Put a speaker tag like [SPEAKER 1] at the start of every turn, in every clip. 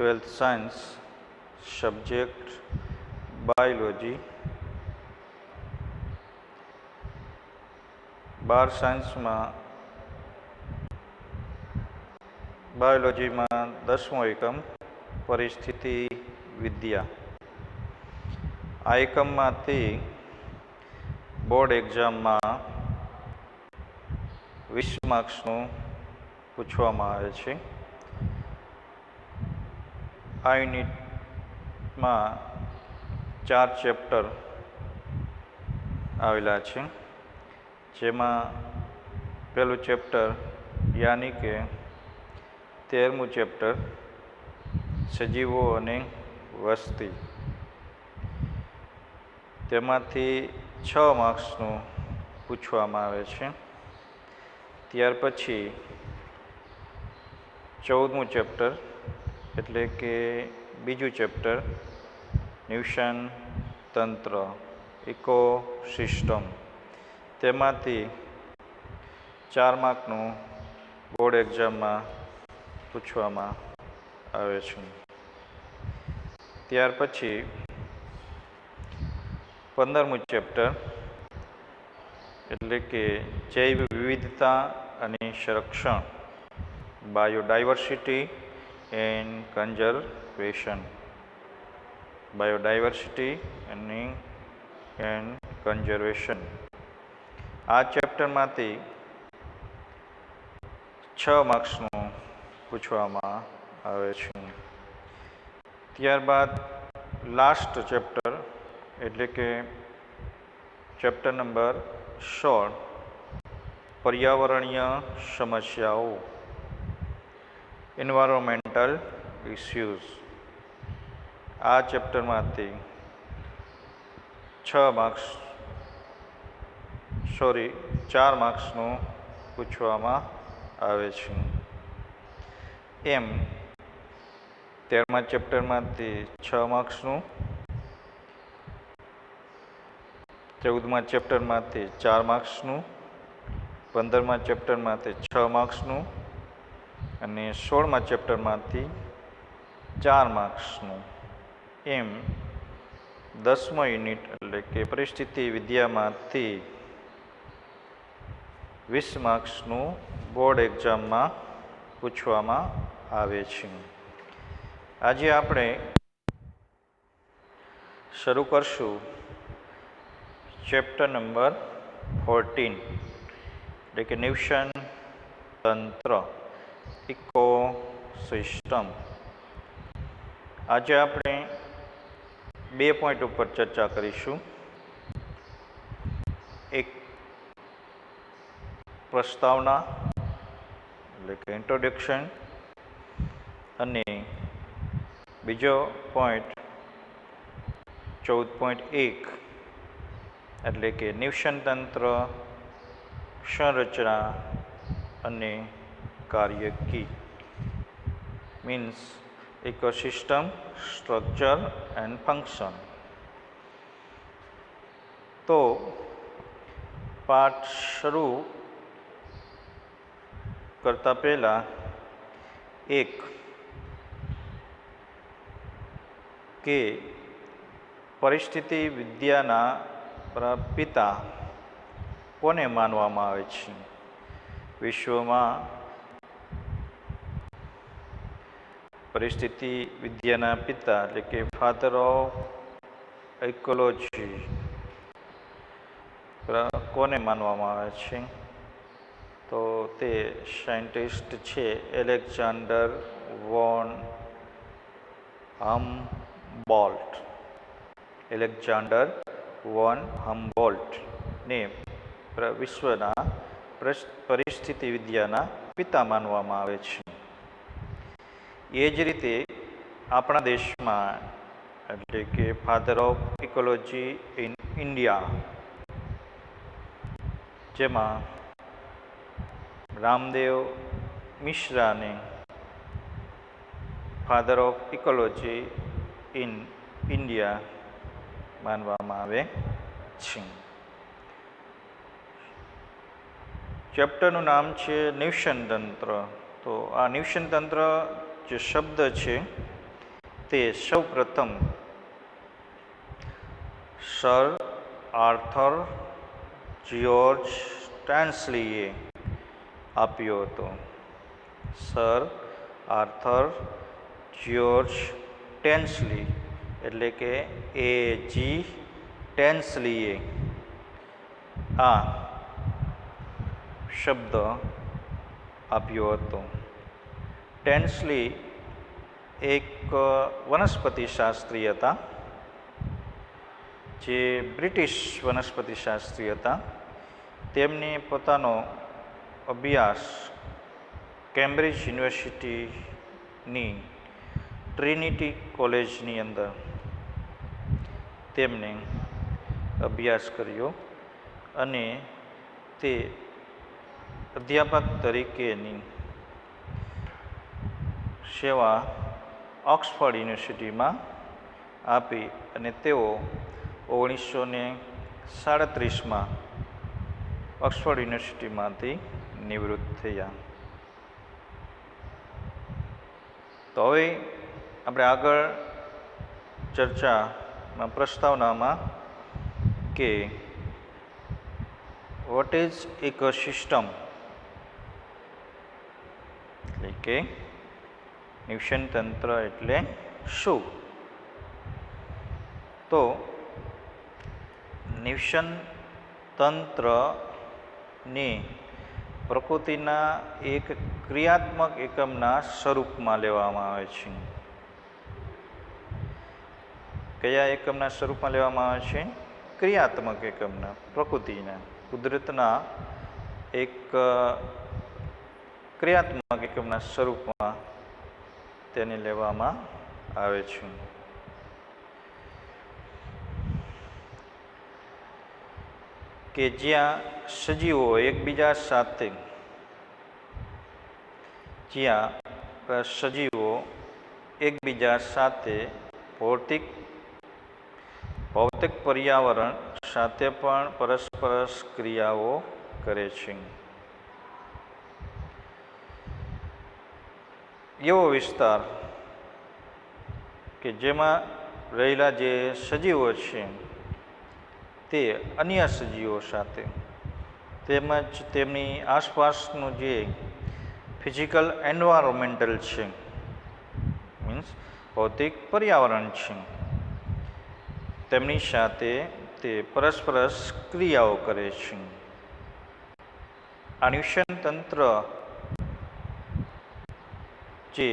[SPEAKER 1] 12th science subject biology. 12 સાયન્સમાં બાયોલોજીમાં 10મો એકમ પરિસ્થિતિ વિદ્યા. આ એકમમાંથી બોર્ડ એક્ઝામમાં 20 માર્ક્સનું પૂછવામાં આવે છે. આ યુનિટમાં 4 ચેપ્ટર આવેલા છે, જેમાં પહેલું ચેપ્ટર યાની કે 13મું ચેપ્ટર સજીવો અને વસ્તી. તેમાંથી 6 માર્ક્સનું પૂછવામાં આવે છે. ત્યાર પછી 14મું ચેપ્ટર એટલે કે બીજું ચેપ્ટર નિવસન તંત્ર ઇકોસિસ્ટમ. તેમાંથી 4 માર્કનું બોર્ડ એક્ઝામમાં પૂછવામાં આવે છે. ત્યાર પછી 15મું ચેપ્ટર એટલે કે જૈવ વિવિધતા અને સંરક્ષણ biodiversity and conservation. Biodiversity and conservation. આ ચેપ્ટરમાંથી 6 માર્ક્સનું પૂછવામાં આવે છે. ત્યારબાદ લાસ્ટ ચેપ્ટર એટલે કે ચેપ્ટર નંબર 16 પર્યાવરણીય સમસ્યાઓ એન્વાયરોમેન્ટલ ઇસ્યુઝ. આ ચેપ્ટરમાંથી 4 માર્ક્સનું પૂછવામાં આવે છે. એમ 13મા ચેપ્ટરમાંથી 6 માર્ક્સનું, 14મા ચેપ્ટરમાંથી 4 માર્ક્સનું, 15મા ચેપ્ટરમાંથી 6 માર્ક્સનું અને 16મા ચેપ્ટરમાંથી 4 માર્ક્સનું. એમ 10મો યુનિટ એટલે કે પરિસ્થિતિ વિદ્યામાંથી 20 માર્ક્સનું બોર્ડ એક્ઝામમાં પૂછવામાં આવે છે. આજે આપણે શરૂ કરશું ચેપ્ટર નંબર 14 એટલે કે નિવસન તંત્ર ઇકોસિસ્ટમ. આજે આપણે 2 પોઈન્ટ ઉપર ચર્ચા કરીશું. એક પ્રસ્તાવના એટલે કે ઇન્ટ્રોડક્શન અને બીજો પોઈન્ટ 14.1 એટલે કે નિવસન તંત્ર સંરચના અને કાર્ય કી means ecosystem structure and function. તો પાઠ શરૂ કરતા પહેલાં એક કે પરિસ્થિતિ વિદ્યાના પિતા કોને માનવામાં આવે છે? વિશ્વમાં પરિસ્થિતિ વિદ્યાના પિતા એટલે કે ફાધર ઓફ ઇકોલોજી કોને માનવામાં આવે છે? તો તે સાયન્ટિસ્ટ છે એલેક્ઝાન્ડર વોન હમ્બોલ્ટ. એલેક્ઝાન્ડર વોન હમ્બોલ્ટને વિશ્વના પરિસ્થિતિ વિદ્યાના પિતા માનવામાં આવે છે. એ જ રીતે આપણા દેશમાં એટલે કે father of ecology in India, જેમાં રામદેવ મિશ્રાને father of ecology in India માનવામાં આવે છે. ચેપ્ટરનું નામ છે નિવસન તંત્ર. તો આ નિવસન તંત્ર જે શબ્દ છે તે સૌ પ્રથમ સર આર્થર જ્યોર્જ સ્ટેન્સલીએ આપ્યો હતો. સર આર્થર જ્યોર્જ ટેન્સલી એટલે કે AG ટેન્સલીએ આ શબ્દ આપ્યો હતો. ટેન્સલી એક વનસ્પતિશાસ્ત્રી હતા, જે બ્રિટિશ વનસ્પતિશાસ્ત્રી હતા. તેમણે પોતાનો અભ્યાસ કેમ્બ્રિજ યુનિવર્સિટીની ટ્રિનિટી કોલેજની અંદર તેમણે અભ્યાસ કર્યો અને તે અધ્યાપક તરીકેની સેવા ઓક્સફર્ડ યુનિવર્સિટીમાં આપી અને તેઓ 1937માં ઓક્સફર્ડ યુનિવર્સિટીમાંથી નિવૃત્ત થયા. તો હવે આપણે આગળ ચર્ચામાં પ્રસ્તાવનામાં કે વોટ ઇઝ ઇકોસિસ્ટમ એટલે કે નિવસન તંત્ર એટલે શું? તો નિવસન તંત્રને પ્રકૃતિના એક ક્રિયાત્મક એકમના સ્વરૂપમાં લેવામાં આવે છે. કયા એકમના સ્વરૂપમાં લેવામાં આવે છે? ક્રિયાત્મક એકમના, પ્રકૃતિના, કુદરતના એક ક્રિયાત્મક એકમના સ્વરૂપમાં તેને લેવામાં આવે છે. કે જ્યાં સજીવો એકબીજા સાથે ભૌતિક પર્યાવરણ સાથે પણ પરસ્પર ક્રિયાઓ કરે છે. એવો વિસ્તાર કે જેમાં રહેલા જે સજીવો છે તે અન્ય સજીવો સાથે તેમજ તેમની આસપાસનું જે ફિઝિકલ એન્વાયરમેન્ટલ છે, મીન્સ ભૌતિક પર્યાવરણ છે, તેમની સાથે તે પરસ્પર ક્રિયાઓ કરે છે. આ નિવસન તંત્ર જે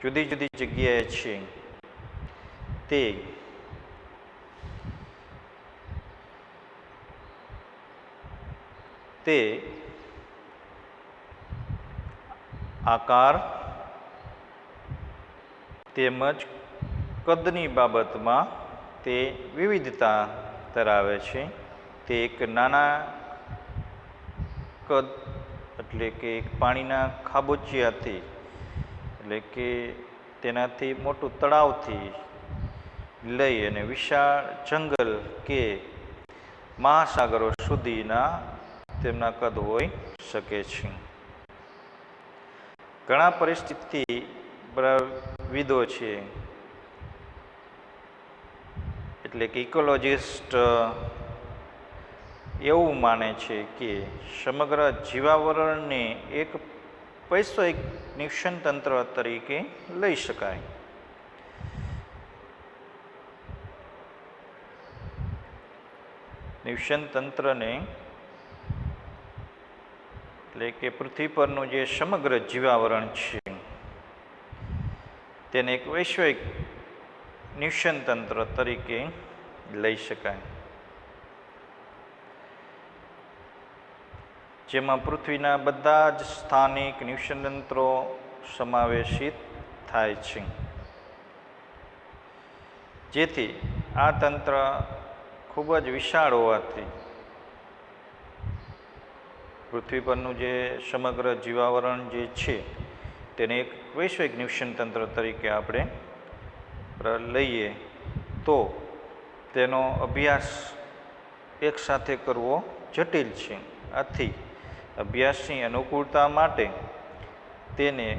[SPEAKER 1] જુદી જુદી જગ્યાએ છે તે આકાર તેમજ કદની બાબતમાં તે વિવિધતા ધરાવે છે. તે એક નાના કદ એટલે કે પાણીના ખાબોચિયાથી એટલે કે તેનાથી મોટું તળાવથી લઈ અને વિશાળ જંગલ કે મહાસાગરો સુધીના તેમના કદ હોઈ શકે છે. ઘણા પરિસ્થિતિવિદો છે એટલે કે ઇકોલોજિસ્ટ એવું માને છે કે સમગ્ર જીવાવરણને એક વૈશ્વિક નિવસન તંત્ર તરીકે લઈ શકાય. નિવસન તંત્રને એટલે કે પૃથ્વી પરનું જે સમગ્ર જીવાવરણ છે તેને એક વૈશ્વિક નિવસન તંત્ર તરીકે લઈ શકાય, જેમાં પૃથ્વીના બધા જ સ્થાનિક નિવસન તંત્રો સમાવેશિત થાય છે. જેથી આ તંત્ર ખૂબ જ વિશાળ હોવાથી પૃથ્વી પરનું જે સમગ્ર જીવાવરણ જે છે તેને એક વૈશ્વિક નિવસન તંત્ર તરીકે આપણે લઈએ તો તેનો અભ્યાસ એકસાથે કરવો જટિલ છે. આથી અભ્યાસની અનુકૂળતા માટે તેને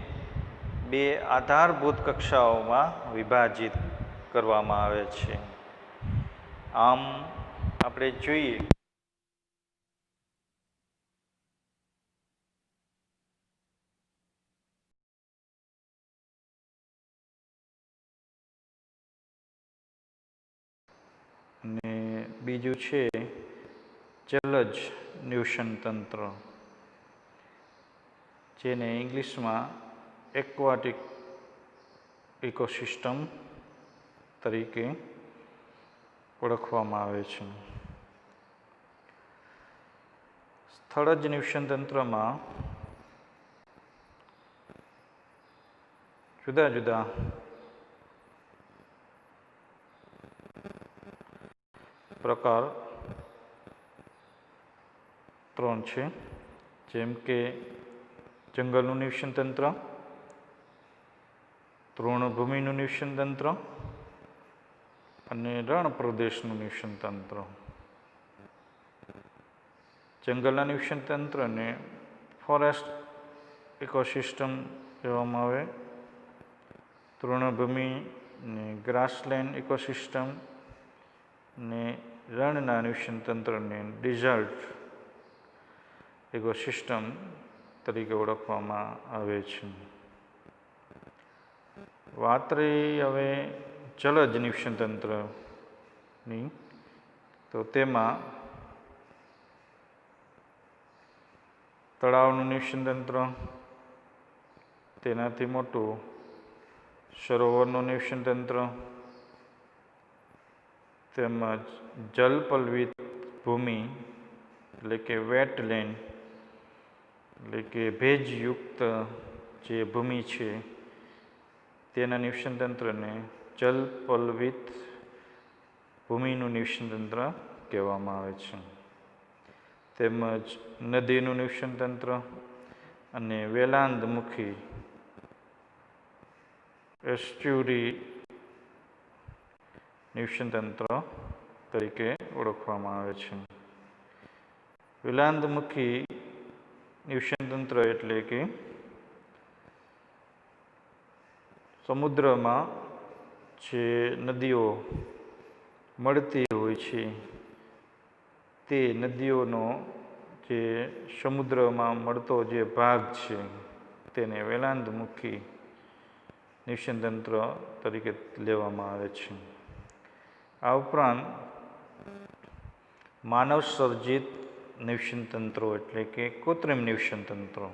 [SPEAKER 1] બે આધારભૂત કક્ષાઓમાં વિભાજિત કરવામાં આવે છે. આમ આપણે જોઈએ અને બીજું છે જલજ નિવસન તંત્ર, જેને ઇંગ્લિશમાં એક્વાટિક ઇકોસિસ્ટમ તરીકે ઓળખવામાં આવે છે. સ્થળજ નિવસન તંત્રમાં જુદા જુદા પ્રકાર 3 છે, જેમ કે જંગલનું નિવસન તંત્ર, તૃણભૂમિનું નિવસન તંત્ર અને રણ પ્રદેશનું નિવસન તંત્ર. જંગલના નિવસન તંત્રને ફોરેસ્ટ ઇકોસિસ્ટમ કહેવામાં આવે, તૃણભૂમિને ગ્રાસલેન્ડ ઇકોસિસ્ટમ ને રણના નિવસન તંત્રને ડિઝર્ટ ઇકોસિસ્ટમ તરીકે ઓળખવામાં આવે છે. વાત રહી હવે જલજ નિવસન તંત્રની, તો તેમાં તળાવનું નિવસન તંત્ર, તેનાથી મોટું સરોવરનું નિવસન તંત્ર, તેમજ જલપલ્વિત ભૂમિ એટલે કે વેટલેન્ડ એટલે કે ભેજયુક્ત જે ભૂમિ છે તેના નિવસન તંત્રને જલપલ્વિત ભૂમિનું નિવસન તંત્ર કહેવામાં આવે છે. તેમજ નદીનું નિવસન તંત્ર અને વેલાંતમુખી એસ્ચ્યુરી નિવસન તંત્ર તરીકે ઓળખવામાં આવે છે. વેલાંતમુખી નિવસન તંત્ર એટલે કે સમુદ્રમાં જે નદીઓ મળતી હોય છે તે નદીઓનો જે સમુદ્રમાં મળતો જે ભાગ છે તેને વેલાંતમુખી નિવસન તંત્ર તરીકે લેવામાં આવે છે. આ ઉપરાંત માનવ સર્જિત નિવસન તંત્રો એટલે કે કૃત્રિમ નિવસન તંત્રો.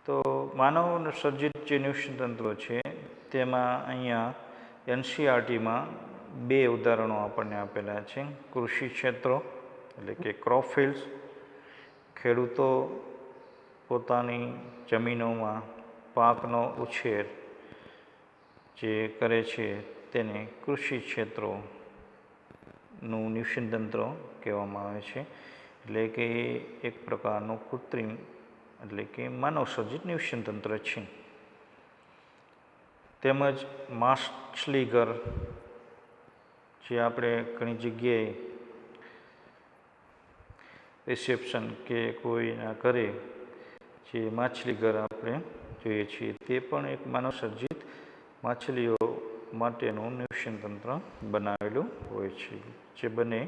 [SPEAKER 1] તો માનવ સર્જિત જે નિવસન તંત્રો છે તેમાં અહીંયા એનસીઆરટીમાં 2 ઉદાહરણો આપણને આપેલા છે. કૃષિ ક્ષેત્રો એટલે કે ક્રોપ ફિલ્ડ્સ, ખેડૂતો પોતાની જમીનોમાં પાકનો ઉછેર જે કરે છે તેને કૃષિ ક્ષેત્રોનું નિવસન તંત્ર કહેવામાં આવે છે. એટલે કે એક પ્રકારનું કૃત્રિમ એટલે કે માનવ સર્જિત નિવસન તંત્ર છે. તેમજ માછલીઘર, જે આપણે ઘણી જગ્યાએ રિસેપ્શન કે કોઈના ઘરે જે માછલીઘર આપણે જોઈએ છીએ તે પણ એક માનવ સર્જિત માછલીઓ માટેનું નિવસન તંત્ર બનાવેલું હોય છે. જે બંને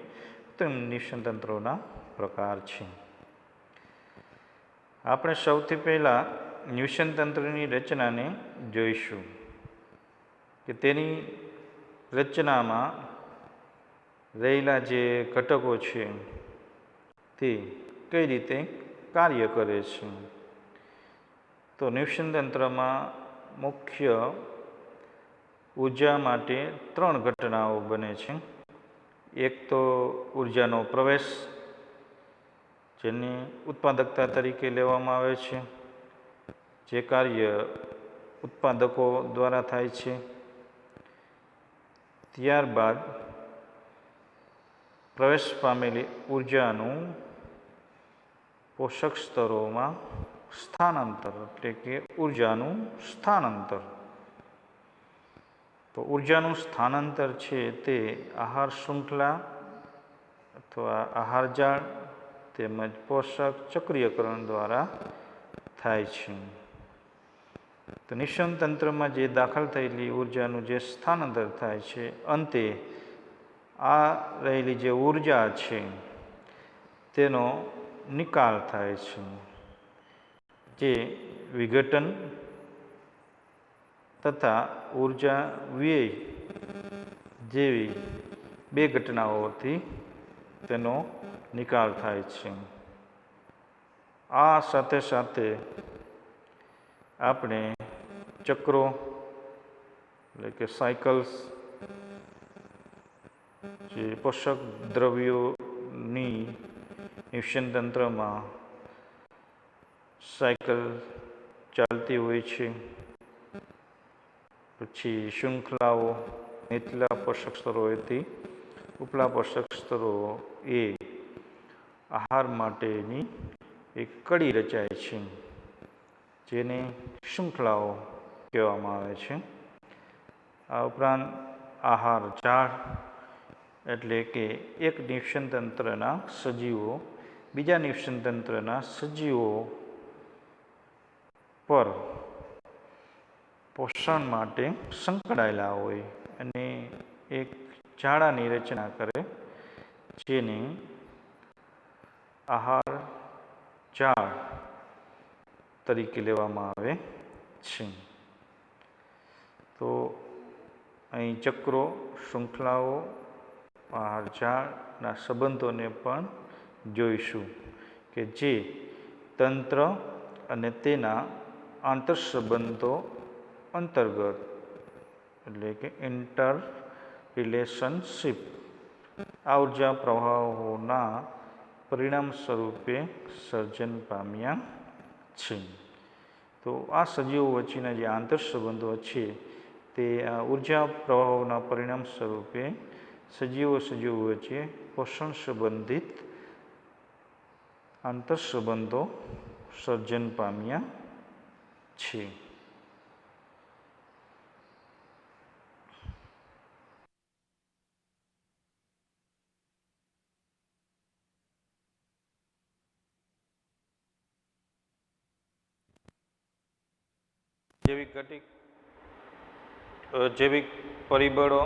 [SPEAKER 1] કૃત્રિમ નિવસન તંત્રોના પ્રકાર છે. આપણે સૌથી પહેલાં નિવસન તંત્રની રચનાને જોઈશું કે તેની રચનામાં રહેલા જે ઘટકો છે તે કઈ રીતે કાર્ય કરે છે. તો નિવસન તંત્રમાં મુખ્ય ઉર્જા માટે 3 ઘટનાઓ બને છે. એક તો ઉર્જાનો પ્રવેશ, જેને ઉત્પાદકતા તરીકે લેવામાં આવે છે, જે કાર્ય ઉત્પાદકો દ્વારા થાય છે. ત્યારબાદ પ્રવેશ પામેલી ઉર્જાનું પોષક સ્તરોમાં સ્થાનાંતર એટલે કે ઉર્જાનું સ્થાનાંતર. તો ઉર્જાનું સ્થાનાંતર છે તે આહાર શૃંખલા અથવા આહારજાળ તેમજ પોષક ચક્રીયકરણ દ્વારા થાય છે. તો નિશ્વસન તંત્રમાં જે દાખલ થયેલી ઉર્જાનું જે સ્થાનાંતર થાય છે, અંતે આ રહેલી જે ઉર્જા છે તેનો નિકાલ થાય છે, જે વિઘટન તથા ઉર્જા વ્યય જેવી બે ઘટનાઓથી તેનો નિકાલ થાય છે. આ સાથે સાથે આપણે ચક્રો એટલે કે સાયકલ્સ, જે પોષક દ્રવ્યોની નિશ્વસન તંત્રમાં સાયકલ ચાલતી હોય છે. પછી શૃંખલાઓ નીચલા પોષક સ્તરોથી ઉપલા પોષક સ્તરો એ આહાર માટેની એક કડી રચાય છે, જેને શૃંખલાઓ કહેવામાં આવે છે. આ ઉપરાંત આહાર ઝાડ એટલે કે એક નિશ્વસન તંત્રના સજીવો બીજા નિશ્વસન તંત્રના સજીવો પર પોષણ માટે સંકળાયેલા હોય અને એક જાળાની રચના કરે, જેને આહાર ઝાડ તરીકે લેવામાં આવે છે. તો અહીં ચક્રો, શૃંખલાઓ, આહાર ઝાડના સંબંધોને પણ જોઈશું કે જે તંત્ર અને તેના આંતરસંબંધો અંતર્ગત એટલે કે ઇન્ટર રિલેશનશિપ આ ઉર્જા પ્રવાહોના પરિણામ સ્વરૂપે સર્જન પામ્યા છે. તો આ સજીવો વચ્ચેના જે આંતરસંબંધો છે તે આ ઉર્જા પ્રવાહોના પરિણામ સ્વરૂપે સજીવો વચ્ચે પોષણ સંબંધિત આંતરસંબંધો સર્જન પામ્યા છે. જૈવિક પરિબળો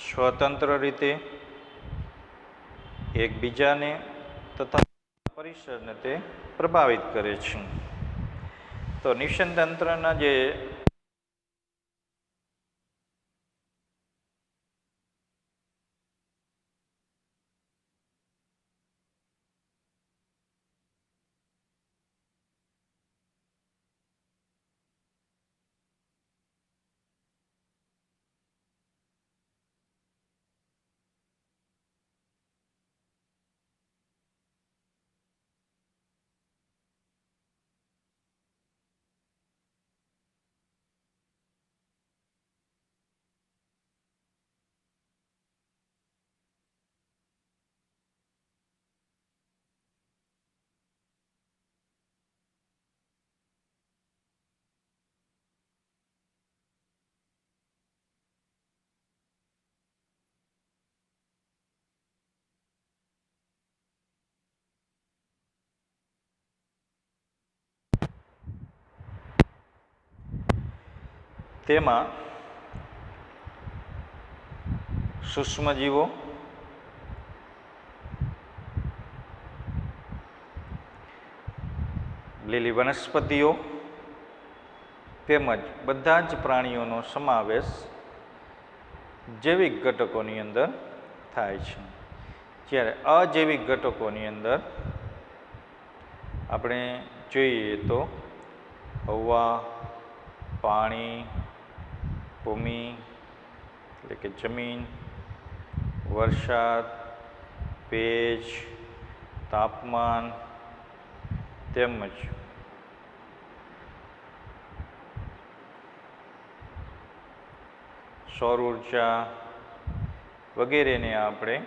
[SPEAKER 1] સ્વતંત્ર રીતે એકબીજાને તથા પરિસરને તે પ્રભાવિત કરે છે. તો નિશ્વસન તંત્રના જે તેમાં સૂક્ષ્મજીવો, લીલી વનસ્પતિઓ તેમજ બધા જ પ્રાણીઓનો સમાવેશ જૈવિક ઘટકોની અંદર થાય છે. જ્યારે અજૈવિક ઘટકોની અંદર આપણે જોઈએ તો હવા, પાણી, ભૂમિ એટલે કે જમીન, વરસાદ, ભેજ, તાપમાન તેમજ સૌર ઉર્જા વગેરેને આપણે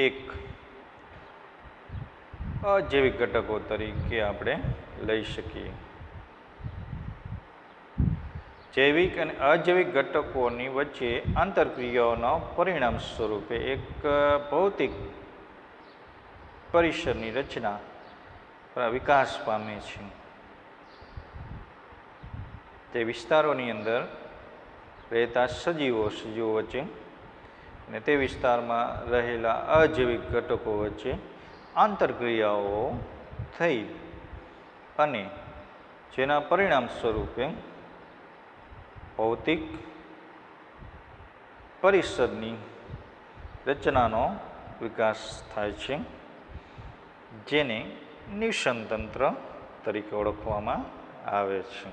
[SPEAKER 1] એક અજૈવિક ઘટકો તરીકે આપણે લઈ શકીએ. જૈવિક અને અજૈવિક ઘટકોની વચ્ચે આંતરક્રિયાઓના પરિણામ સ્વરૂપે એક ભૌતિક પરિસરની રચના વિકાસ પામે છે. તે વિસ્તારોની અંદર રહેતા સજીવો વચ્ચે અને તે વિસ્તારમાં રહેલા અજૈવિક ઘટકો વચ્ચે આંતરક્રિયાઓ થઈ અને જેના પરિણામ સ્વરૂપે ભૌતિક પરિસરની રચનાનો વિકાસ થાય છે, જેને નિવસનતંત્ર તરીકે ઓળખવામાં આવે છે.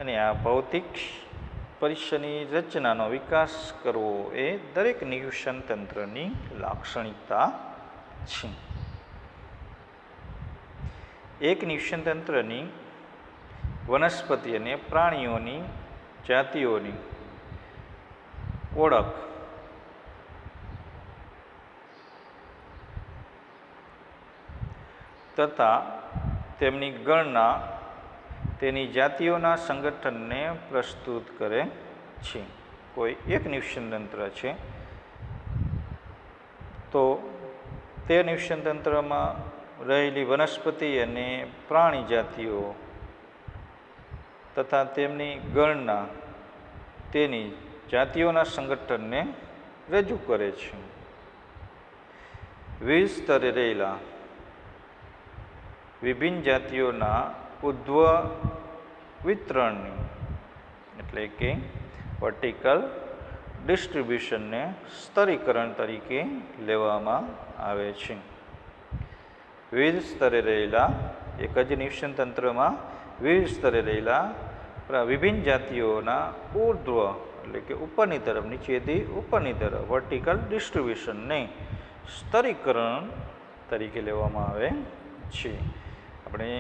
[SPEAKER 1] અને આ ભૌતિક પરિસરની રચનાનો વિકાસ કરવો એ દરેક નિવસનતંત્રની લાક્ષણિકતા છે. એક નિવસનતંત્રની વનસ્પતિ અને પ્રાણીઓની જાતિઓની ઓળખ તથા તેમની ગણના તેની જાતિઓના સંગઠનને પ્રસ્તુત કરે છે. કોઈ એક નિવસનતંત્ર છે તો તે નિવસનતંત્રમાં રહેલી વનસ્પતિ અને પ્રાણી જાતિઓ તથા તેમની ગણના તેની જાતિઓના સંગઠનને રજૂ કરે છે. વિવિધ સ્તરે રહેલા વિભિન્ન જાતિઓના ઉદ્ભવ વિતરણની એટલે કે વર્ટિકલ ડિસ્ટ્રીબ્યુશનને સ્તરીકરણ તરીકે લેવામાં આવે છે. વિવિધ સ્તરે રહેલા એક જ નિવસનતંત્રમાં વિવિધ સ્તરે રહેલા વિભિન્ન જાતિઓના ઉર્ધ્વ એટલે કે ઉપરની તરફ નીચેથી ઉપરની તરફ વર્ટિકલ ડિસ્ટ્રીબ્યુશનને સ્તરીકરણ તરીકે લેવામાં આવે છે. આપણે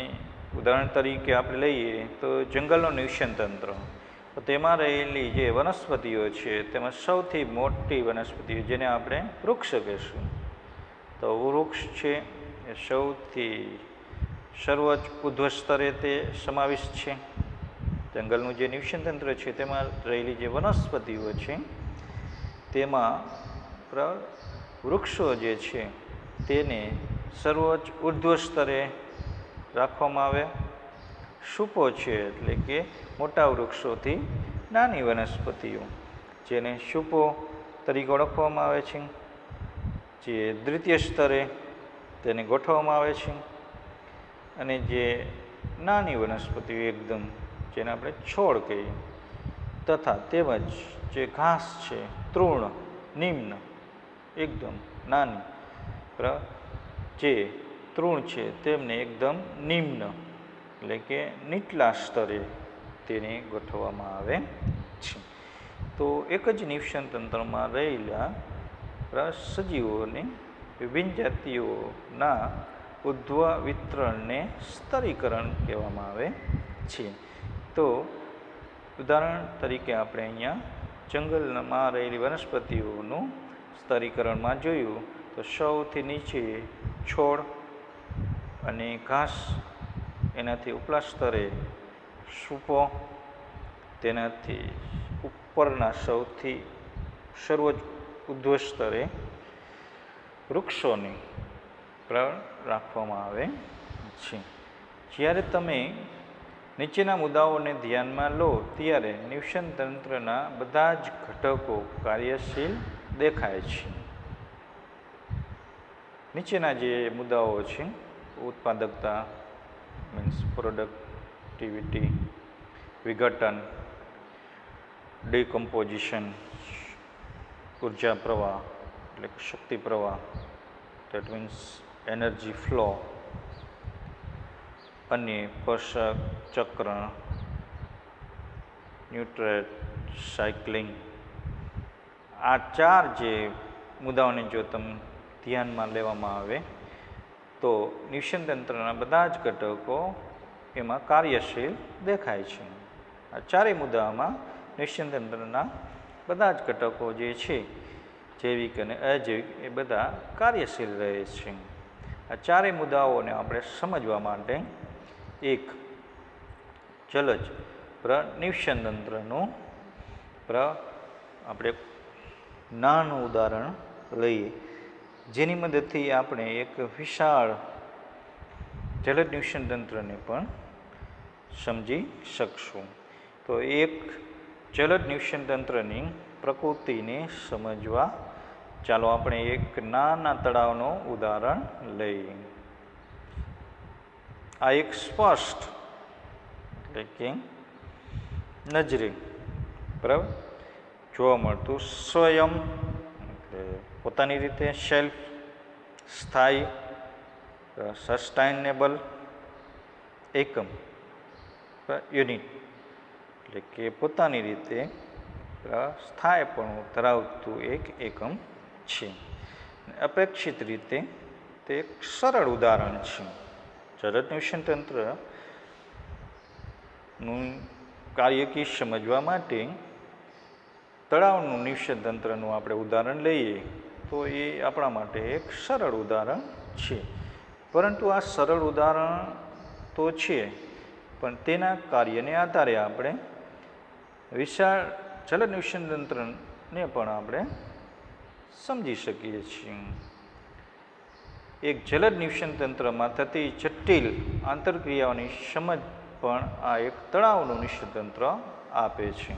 [SPEAKER 1] ઉદાહરણ તરીકે આપણે લઈએ તો જંગલનું નિવસનતંત્ર, તો તેમાં રહેલી જે વનસ્પતિઓ છે તેમાં સૌથી મોટી વનસ્પતિઓ જેને આપણે વૃક્ષ કહીશું, તો વૃક્ષ છે એ સૌથી સર્વોચ્ચ ઉદ્ધવ સ્તરે તે સમાવિષ્ટ છે. જંગલનું જે નિવસનતંત્ર છે તેમાં રહેલી જે વનસ્પતિઓ છે તેમાં વૃક્ષો જે છે તેને સર્વોચ્ચ ઉર્ધ્વ સ્તરે રાખવામાં આવે. શુપો છે એટલે કે મોટા વૃક્ષોથી નાની વનસ્પતિઓ જેને શુપો તરીકે ઓળખવામાં આવે છે, જે દ્વિતીય સ્તરે તેને ગોઠવવામાં આવે છે. અને જે નાની વનસ્પતિઓ એકદમ જેને આપણે છોડ કહીએ તથા તેમજ જે ઘાસ છે તૃણ નિમ્ન એકદમ નાની જે તૃણ છે તેમને એકદમ નિમ્ન એટલે કે નીચલા સ્તરે તેને ગોઠવવામાં આવે છે. તો એક જ નિવસનતંત્રમાં રહેલા સજીવોને વિભિન્ન જાતિઓના ઉદ્ભવ વિતરણને સ્તરીકરણ કહેવામાં આવે છે. તો ઉદાહરણ તરીકે આપણે અહીંયા જંગલમાં રહેલી વનસ્પતિઓનું સ્તરીકરણમાં જોયું તો સૌથી નીચે છોડ અને ઘાસ, એનાથી ઉપલા સ્તરે શુપો, તેનાથી ઉપરના સૌથી સર્વોચ્ચ ઉદ્ધવ સ્તરે વૃક્ષોને રાખવામાં આવે છે. જ્યારે તમે નીચેના મુદ્દાઓને ધ્યાનમાં લો ત્યારે નિવસનતંત્રના બધા જ ઘટકો કાર્યશીલ દેખાય છે. નીચેના જે મુદ્દાઓ છે ઉત્પાદકતા મીન્સ પ્રોડક્ટિવિટી, વિઘટન, ડિકમ્પોઝિશન, ઉર્જા પ્રવાહ એટલે કે શક્તિ પ્રવાહ, દેટ મીન્સ એનર્જી ફ્લો, અને પોષક ચક્ર, ન્યુટ્રિન્ટ સાયકલિંગ, આ ચાર જે મુદ્દાઓને જો તમે ધ્યાનમાં લેવામાં આવે તો નિવસનતંત્રના બધા જ ઘટકો એમાં કાર્યશીલ દેખાય છે. આ ચારેય મુદ્દામાં નિવસનતંત્રના બધા જ ઘટકો જે છે જૈવિક અને અજૈવિક એ બધા કાર્યશીલ રહે છે. આ ચારેય મુદ્દાઓને આપણે સમજવા માટે એક જલજ નિવસનતંત્રનું આપણે નાનું ઉદાહરણ લઈએ, જેની મદદથી આપણે એક વિશાળ જલજ નિવસનતંત્રને પણ સમજી શકશું. તો એક જલદ નિવસન તંત્રની પ્રકૃતિને સમજવા ચાલો આપણે એક નાના તળાવનું ઉદાહરણ લઈએ. આ એક સ્પષ્ટ એટલે કે નજરે બરાબર જોવા મળતું સ્વયં એટલે પોતાની રીતે સેલ્ફ સ્થાયી સસ્ટાઇનેબલ એકમ યુનિટ એટલે કે પોતાની રીતે સ્થાયીપણું ધરાવતું એક એકમ છે. અપેક્ષિત રીતે તે એક સરળ ઉદાહરણ છે. જલદ નિવસન તંત્રનું કાર્યકી સમજવા માટે તળાવનું નિવસન તંત્રનું આપણે ઉદાહરણ લઈએ તો એ આપણા માટે એક સરળ ઉદાહરણ છે. પરંતુ આ સરળ ઉદાહરણ તો છે, પણ તેના કાર્યને આધારે આપણે વિશાળ જલદ નિવસન તંત્રને પણ આપણે સમજી શકીએ છીએ. એક જલદ નિવસન તંત્રમાં થતી જટિલ આંતરક્રિયાઓની સમજ પણ આ એક તળાવનું નિવસન તંત્ર આપે છે.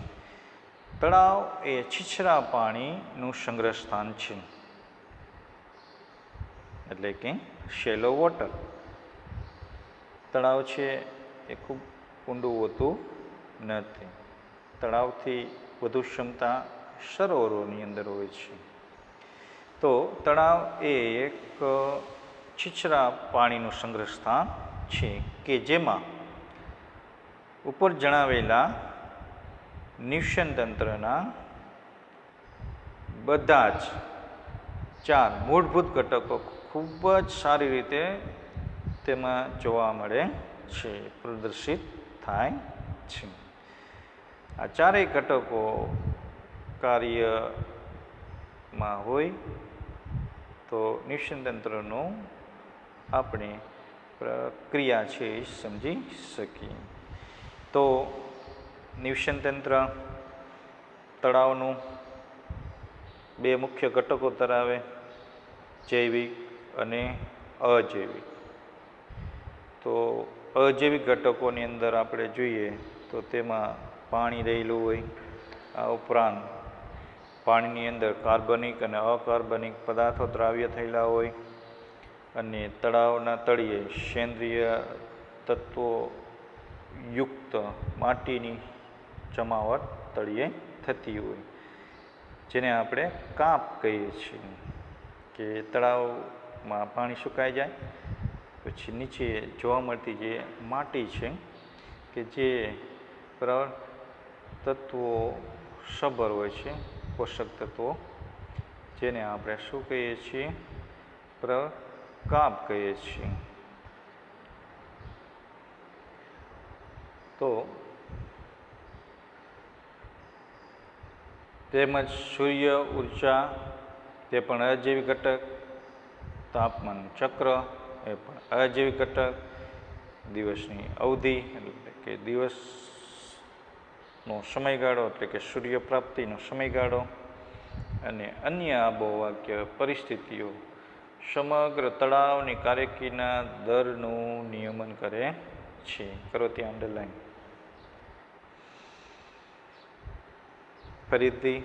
[SPEAKER 1] તળાવ એ છીછરા પાણીનું સંગ્રહ સ્થાન છે, એટલે કે શેલો વોટર. તળાવ છે એ ખૂબ ઊંડું હોતું નથી. તળાવથી વધુ ક્ષમતા સરોવરોની અંદર હોય છે. તો તળાવ એ એક છીછરા પાણીનું સંગ્રહ સ્થાન છે કે જેમાં ઉપર જણાવેલા નિવસન તંત્રના બધા જ 4 મૂળભૂત ઘટકો ખૂબ જ સારી રીતે તેમાં જોવા મળે છે, પ્રદર્શિત થાય છે. આ ચારેય ઘટકો કાર્યમાં હોય તો નિવસન તંત્રનું આપણે પ્રક્રિયા છે એ સમજી શકીએ. તો નિવસન તંત્ર તળાવનું 2 મુખ્ય ઘટકો ધરાવે, જૈવિક અને અજૈવિક. તો અજૈવિક ઘટકોની અંદર આપણે જોઈએ તો તેમાં પાણી રહેલું હોય. આ ઉપરાંત પાણીની અંદર કાર્બનિક અને અકાર્બનિક પદાર્થો દ્રાવ્ય થયેલા હોય અને તળાવના તળિયે સેન્દ્રિય તત્વો યુક્ત માટીની જમાવટ તળિયે થતી હોય, જેને આપણે કાંપ કહીએ છીએ. કે તળાવમાં પાણી સુકાઈ જાય પછી નીચે જોવા મળતી જે માટી છે કે જે તત્વો સભર હોય છે, પોષક તત્વો, જેને આપણે શું કહીએ છીએ? કાંપ કહીએ છીએ. તો તેમજ સૂર્ય ઉર્જા તે પણ અજૈવિક ઘટક, તાપમાન ચક્ર એ પણ અજૈવિક ઘટક, દિવસની અવધિ એટલે કે દિવસનો સમયગાળો એટલે કે સૂર્ય પ્રાપ્તિનો સમયગાળો અને અન્ય આબોહવા પરિસ્થિતિઓ સમગ્ર તળાવની કાર્યકીના દરનું નિયમન કરે છે. કરો ત્યાં અંડરલાઈન. ફરીથી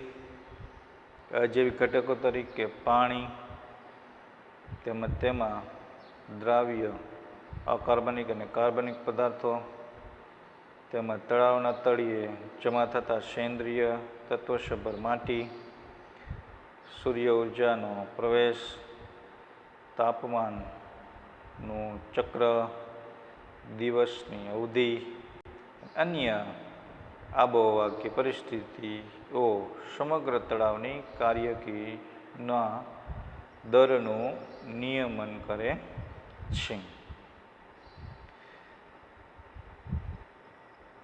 [SPEAKER 1] અજૈવિક ઘટકો તરીકે પાણી તેમજ તેમાં દ્રાવ્ય અકાર્બનિક અને કાર્બનિક પદાર્થો, તેમજ તળાવના તળિયે જમા થતા સેન્દ્રિય તત્વસભર માટી, સૂર્ય ઉર્જાનો પ્રવેશ, તાપમાનનું ચક્ર, દિવસની અવધિ, અન્ય આબોહવા પરિસ્થિતિઓ સમગ્ર તળાવની કાર્યકીના દરનું નિયમન કરે છે.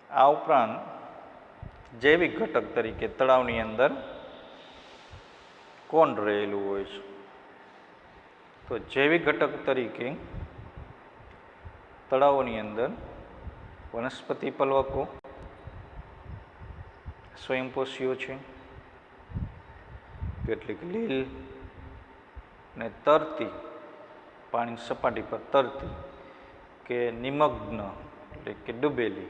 [SPEAKER 1] આ ઉપરાંત જૈવિક ઘટક તરીકે તળાવની અંદર કોણ રહેલું હોય છે? તો જૈવિક ઘટક તરીકે તળાવોની અંદર વનસ્પતિ પલવકો સ્વયંપોષીઓ છે, કેટલીક લીલ ને તરતી પાણી સપાટી પર તરતી કે નિમગ્ન એટલે કે ડૂબેલી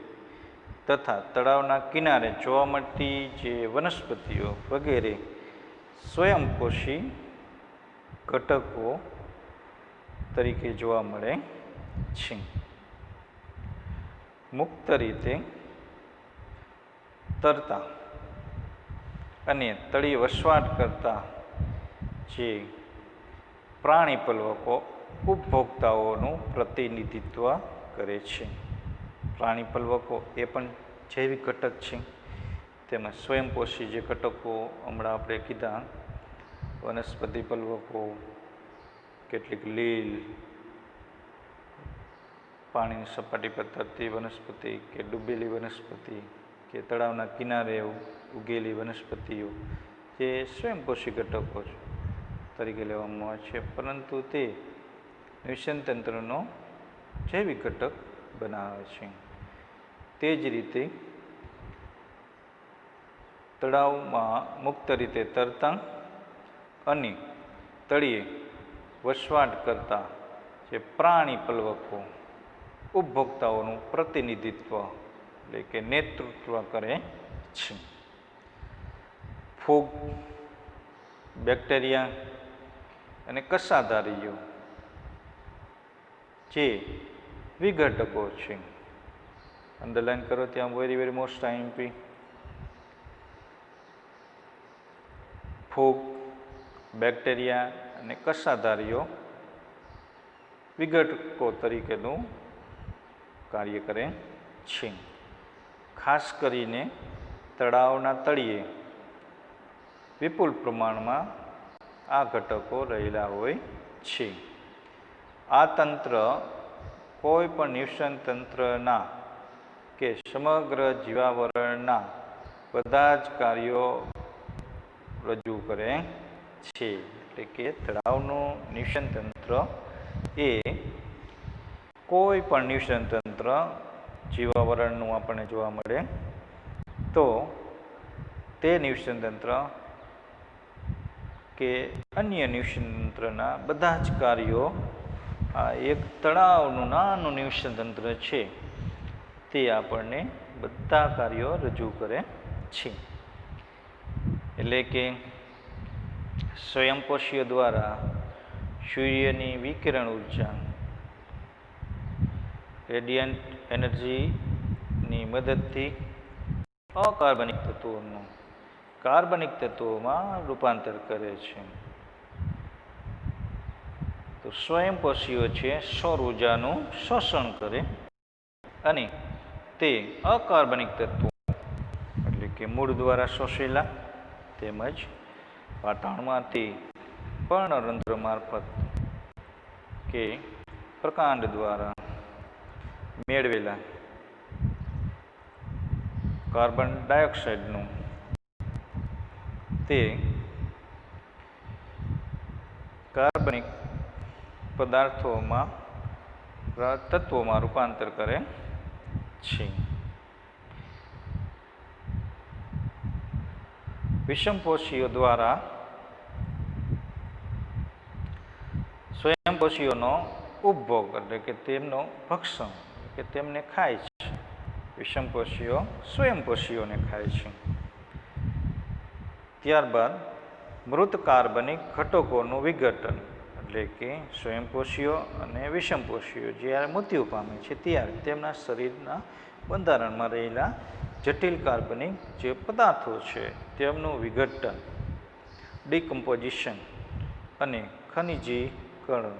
[SPEAKER 1] તથા તળાવના કિનારે જોવા મળતી જે વનસ્પતિઓ વગેરે સ્વયંપોષી ઘટકો તરીકે જોવા મળે છે. મુક્ત રીતે તરતા અને તળિયે વસવાટ કરતા જે પ્રાણીપલ્વકો ઉપભોક્તાઓનું પ્રતિનિધિત્વ કરે છે. પ્રાણીપલ્વકો એ પણ જૈવિક ઘટક છે. તેમાં સ્વયંપોષી જે ઘટકો હમણાં આપણે કીધા, વનસ્પતિ પલ્વકો, કેટલીક લીલ, પાણીની સપાટી પર તરતી વનસ્પતિ કે ડૂબેલી વનસ્પતિ કે તળાવના કિનારે ઉગેલી વનસ્પતિઓ જે સ્વયંપોષી ઘટકો તરીકે લેવામાં આવે છે, પરંતુ તે નિવસનતંત્રનો જૈવિક ઘટક બનાવે છે. તે જ રીતે તળાવમાં મુક્ત રીતે તરતા અને તળિયે વસવાટ કરતા જે પ્રાણીપલ્વકો ઉપભોક્તાઓનું પ્રતિનિધિત્વ એટલે કે નેતૃત્વ કરે છે. ફૂગ, બેક્ટેરિયા અને કસાધારીઓ જે વિઘટકો છે. અંડરલાઈન કરો, ત્યાં વેરી મોસ્ટ આઈએમપી. ફૂગ, બેક્ટેરિયા અને કસાધારીઓ વિઘટકો તરીકેનું કાર્ય કરે છે. ખાસ કરીને તળાવના તળિયે વિપુલ પ્રમાણમાં આ ઘટકો રહેલા હોય છે. આ તંત્ર કોઈ પણ નિવસન તંત્રના કે સમગ્ર જીવાવરણના બધા જ કાર્યો રજૂ કરે છે. એટલે કે તળાવનું નિવસન તંત્ર એ કોઈ પણ નિવસન તંત્ર જીવાવરણનું આપણને જોવા મળે તો તે નિવસન તંત્ર કે અન્ય નિવસન તંત્રના બધા જ કાર્યો આ એક તળાવનું નાનું નિવસન તંત્ર છે તે આપણને બધા કાર્યો રજૂ કરે છે. એટલે કે સ્વયંપોષીઓ દ્વારા સૂર્યની વિકિરણ ઉર્જા, રેડિયન્ટ એનર્જીની મદદથી અકાર્બનિક તત્વોનું કાર્બનિક તત્વોમાં રૂપાંતર કરે છે. તો સ્વયંપોષીઓ છે સૌર ઉર્જાનું શોષણ કરે અને તે અકાર્બનિક તત્વો એટલે કે મૂળ દ્વારા શોષેલા તેમજ વાતાવરણમાંથી પર્ણરંધ્ર મારફત કે પ્રકાંડ દ્વારા મેળવેલા કાર્બન ડાયોક્સાઇડનું તે કાર્બનિક પદાર્થોમાં તત્વોમાં રૂપાંતર કરે છે. વિષમપોષીઓ દ્વારા સ્વયંપોષીઓનો ઉપભોગ એટલે કે તેમનો ભક્ષણ કે તેમને ખાય છે. વિષમપોષીઓ સ્વયંપોષીઓને ખાય છે. ત્યારબાદ મૃત કાર્બનિક ઘટકોનું વિઘટન એટલે કે સ્વયંપોષીઓ અને વિષમપોષીઓ જ્યારે મૃત્યુ પામે છે ત્યારે તેમના શરીરના બંધારણમાં રહેલા જટિલ કાર્બનિક જે પદાર્થો છે તેમનું વિઘટન, ડિકમ્પોઝિશન અને ખનિજીકરણ,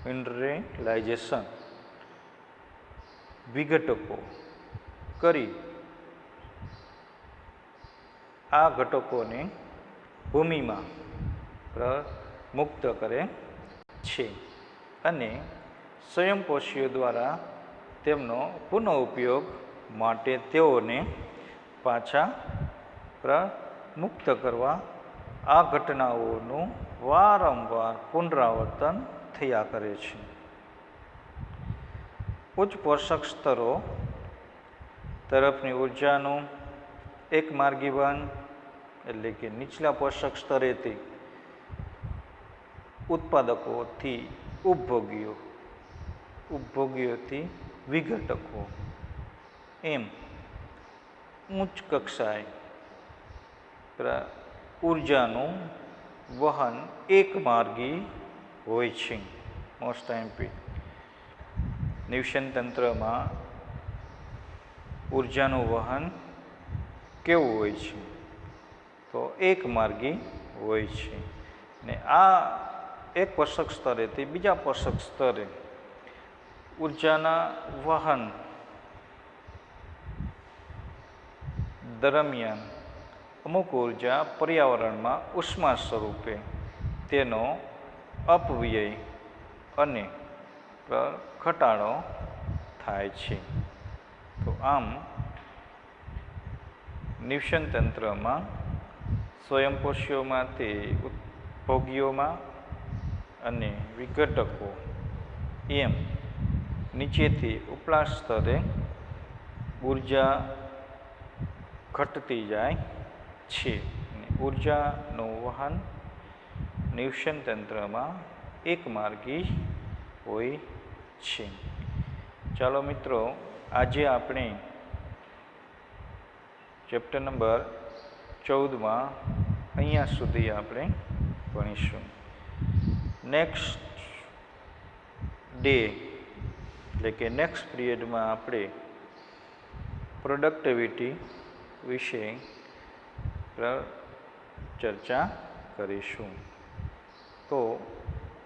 [SPEAKER 1] મિનરલાઇઝેશન વિઘટકો કરી આ ઘટકોને ભૂમિમાં મુક્ત કરે છે અને સ્વયંપોષીઓ દ્વારા તેમનો પુનઃ ઉપયોગ માટે તેઓને પાછા મુક્ત કરવા આ ઘટનાઓનું વારંવાર પુનરાવર્તન થયા કરે છે. ઉચ્ચ પોષક સ્તરો તરફની ઉર્જાનું એક માર્ગી વહન એટલે કે નીચલા પોષક સ્તરેથી ઉત્પાદકોથી ઉપભોગીઓથી વિઘટકો એમ ઉચ્ચ કક્ષાએ ઉર્જાનું વહન એકમાર્ગી હોય છે. મોસ્ટ એમપી નિવસન તંત્રમાં ઉર્જાનું વહન કેવું હોય છે? તો એકમાર્ગી હોય છે. ને આ એક પોષક સ્તરેથી બીજા પોષક સ્તરે ઉર્જાના વહન દરમિયાન અમુક ઉર્જા પર્યાવરણમાં ઉષ્મા સ્વરૂપે તેનો અપવ્યય અને ઘટાડો થાય છે. તો આમ નિવસન તંત્રમાં સ્વયંપોષીઓમાંથી ઉપભોગીઓમાં અને વિઘટકો એમ નીચેથી ઉપલા સ્તરે ઉર્જા ઘટતી જાય છે. ઉર્જાનું વહન નિવસન તંત્રમાં એકમાર્ગી હોય છે. ચાલો મિત્રો, આજે આપણે ચેપ્ટર નંબર 14માં અહીંયા સુધી આપણે ભણીશું. નેક્સ્ટ ડે એટલે કે નેક્સ્ટ પીરિયડમાં આપણે પ્રોડક્ટિવિટી વિશે ચર્ચા કરીશું. તો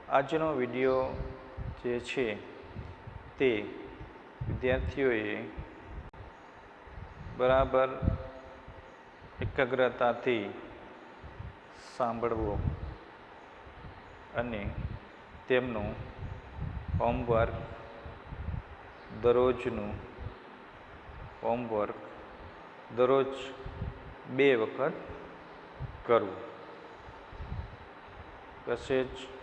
[SPEAKER 1] આજનો વિડીયો જે છે તે વિદ્યાર્થીઓએ બરાબર એકાગ્રતાથી સાંભળવો અને તેમનું હોમવર્ક દરરોજ 2 વખત કરવું. કશે જ